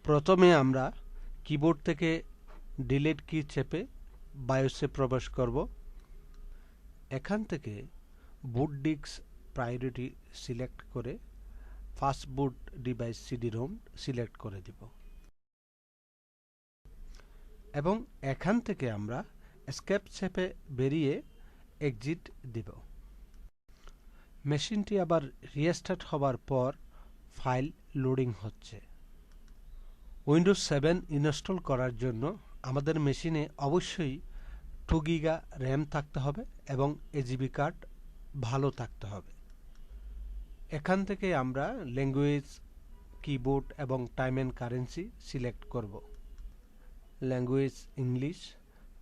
প্রথমে আমরা কিবোর্ড থেকে ডিলিট কি চেপে বায়োসে প্রবেশ করব। এখান থেকে বুট ডিস্ক প্রায়োরিটি সিলেক্ট করে ফার্স্ট বুট ডিভাইস সিডি-রোম সিলেক্ট করে দিব এবং এখান থেকে আমরা এসকেপ চেপে বেরিয়ে এক্সিট দিব। মেশিনটি আবার রিস্টার্ট হবার পর ফাইল লোডিং হচ্ছে। উইন্ডোজ 7 ইনস্টল করার জন্য আমাদের মেশিনে অবশ্যই 2 গিগা র্যাম থাকতে হবে এবং এজিবি কার্ড ভালো থাকতে হবে। এখান থেকে আমরা ল্যাঙ্গুয়েজ, কিবোর্ড এবং টাইম অ্যান্ড কারেন্সি সিলেক্ট করব। Language English,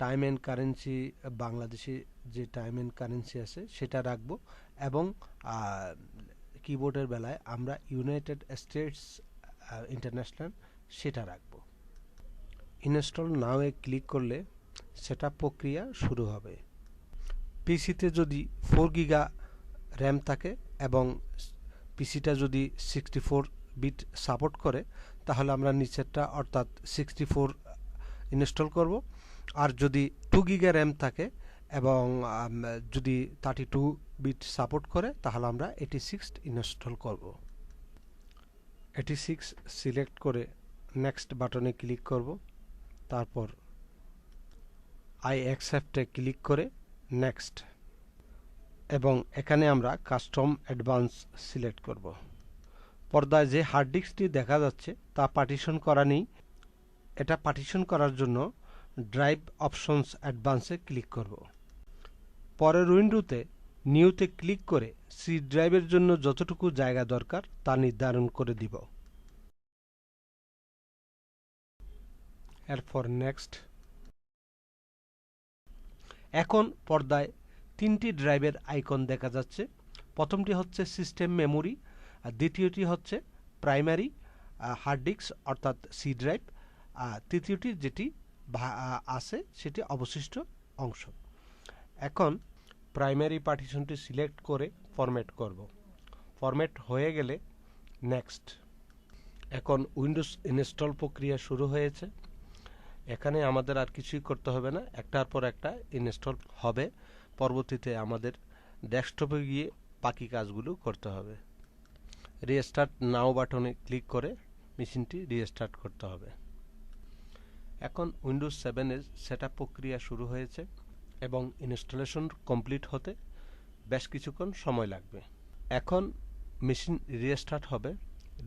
time and currency Bangladeshi যে টাইম অ্যান্ড কারেন্সি আছে সেটা রাখবো এবং কিবোর্ডের বেলায় আমরা ইউনাইটেড স্টেটস ইন্টারন্যাশনাল সেটা রাখবো। ইনস্টল নাও এ ক্লিক করলে সেটআপ প্রক্রিয়া শুরু হবে। পিসিতে যদি 4 গিগা র্যাম থাকে এবং পিসিটা যদি 64 বিট সাপোর্ট করে তাহলে আমরা নিচেরটা অর্থাৎ 64 ইনস্টল করব। আর যদি 2 গিগা র্যাম থাকে এবং যদি 32 বিট সাপোর্ট করে তাহলে আমরা 86 ইনস্টল করব। 86 সিলেক্ট করে নেক্সট বাটনে ক্লিক করব। তারপর আই অ্যাকসেপ্টে ক্লিক করে নেক্সট এবং এখানে আমরা কাস্টম অ্যাডভান্স সিলেক্ট করব। পর্দায় যে হার্ড ডিস্কটি দেখা যাচ্ছে তা পার্টিশন করা নেই। এটা পার্টিশন করার জন্য ড্রাইভ অপশনস অ্যাডভান্সে ক্লিক করব। পরের উইন্ডোতে নিউতে ক্লিক করে সি ড্রাইভের জন্য যতটুকু জায়গা দরকার তা নির্ধারণ করে দিব। এরপর নেক্সট। এখন পর্দায় 3টি ড্রাইভের আইকন দেখা যাচ্ছে। প্রথমটি হচ্ছে সিস্টেম মেমোরি, আর দ্বিতীয়টি হচ্ছে প্রাইমারি হার্ড ডিস্ক অর্থাৎ সি ড্রাইভ, আর তৃতীয়টি যেটি আছে সেটি অবশিষ্ট অংশ। এখন প্রাইমারি পার্টিশনটি সিলেক্ট করে ফরম্যাট করব। ফরম্যাট হয়ে গেলে নেক্সট। এখন উইন্ডোজ ইনস্টল প্রক্রিয়া শুরু হয়েছে। এখানে আমাদের আর কিছুই করতে হবে না, একটার পর একটা ইনস্টল হবে। পরবর্তীতে আমাদের ডেস্কটপে গিয়ে বাকি কাজগুলো করতে হবে। রিস্টার্ট নাও বাটনে ক্লিক করে মেশিনটি রিস্টার্ট করতে হবে। এখন উইন্ডোজ 7 এর সেটআপ প্রক্রিয়া শুরু হয়েছে এবং ইনস্টলেশন কমপ্লিট হতে বেশ কিছুক্ষণ সময় লাগবে। এখন মেশিন রিস্টার্ট হবে।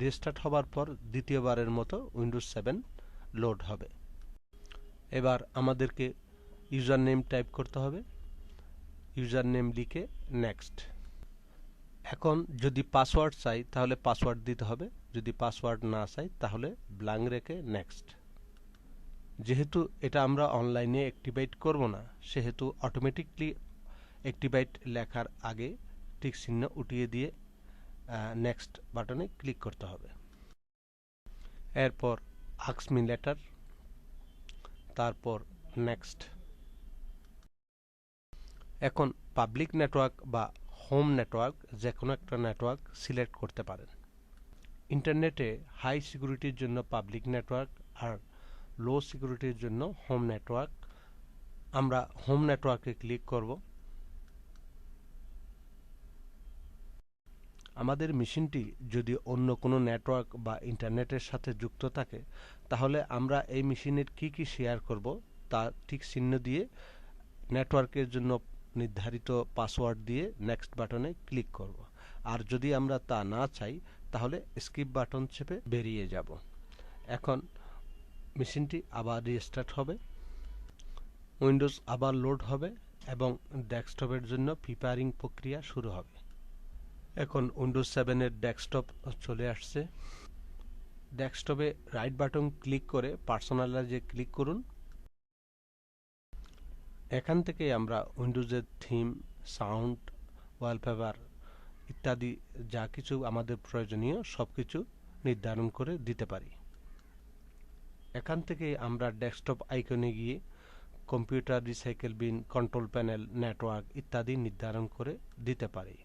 রিস্টার্ট হবার পর দ্বিতীয়বারের মতো উইন্ডোজ 7 লোড হবে। এবার আমাদেরকে ইউজার নেম টাইপ করতে হবে। ইউজার নেম লিখে নেক্সট। এখন যদি পাসওয়ার্ড চাই তাহলে পাসওয়ার্ড দিতে হবে, যদি পাসওয়ার্ড না চাই তাহলে ব্ল্যাঙ্ক রেখে নেক্সট। যেহেতু এটা আমরা অনলাইনে অ্যাক্টিভেট করব না সেহেতু অটোমেটিকলি অ্যাক্টিভেট লেখার আগে টিক চিহ্ন উঠিয়ে দিয়ে নেক্সট বাটনে ক্লিক করতে হবে। এরপর আস্ক মি লেটার, তারপর নেক্সট। এখন পাবলিক নেটওয়ার্ক বা হোম নেটওয়ার্ক যে কোনো একটা নেটওয়ার্ক সিলেক্ট করতে পারেন। ইন্টারনেটে হাই সিকিউরিটির জন্য পাবলিক নেটওয়ার্ক আর লো সিকিউরিটির জন্য হোম নেটওয়ার্ক। আমরা হোম নেটওয়ার্কে ক্লিক করব। আমাদের মেশিনটি যদি অন্য কোনো নেটওয়ার্ক বা ইন্টারনেটের সাথে যুক্ত থাকে তাহলে আমরা এই মেশিনের কি কি শেয়ার করব তা ঠিক চিহ্ন দিয়ে নেটওয়ার্কের জন্য নির্ধারিত পাসওয়ার্ড দিয়ে নেক্সট বাটনে ক্লিক করব। আর যদি আমরা তা না চাই তাহলে স্কিপ বাটন চেপে বেরিয়ে যাব। এখন মেশিনটি আবার রিস্টার্ট হবে, উইন্ডোজ আবার লোড হবে এবং ডেস্কটপের জন্য প্রিপেয়ারিং প্রক্রিয়া শুরু হবে। এখন উইন্ডোজ 7 এর ডেস্কটপ চলে আসছে। ডেস্কটপে রাইট বাটন ক্লিক করে পার্সোনালাইজে ক্লিক করুন। এখান থেকে আমরা উইন্ডোজের থিম, সাউন্ড, ওয়ালপেপার ইত্যাদি যা কিছু আমাদের প্রয়োজনীয় সবকিছু নির্ধারণ করে দিতে পারি। এখান থেকে আমরা ডেস্কটপ আইকনে গিয়ে computer, recycle bin, control panel, network ইত্যাদি নির্ধারণ করে দিতে পারি।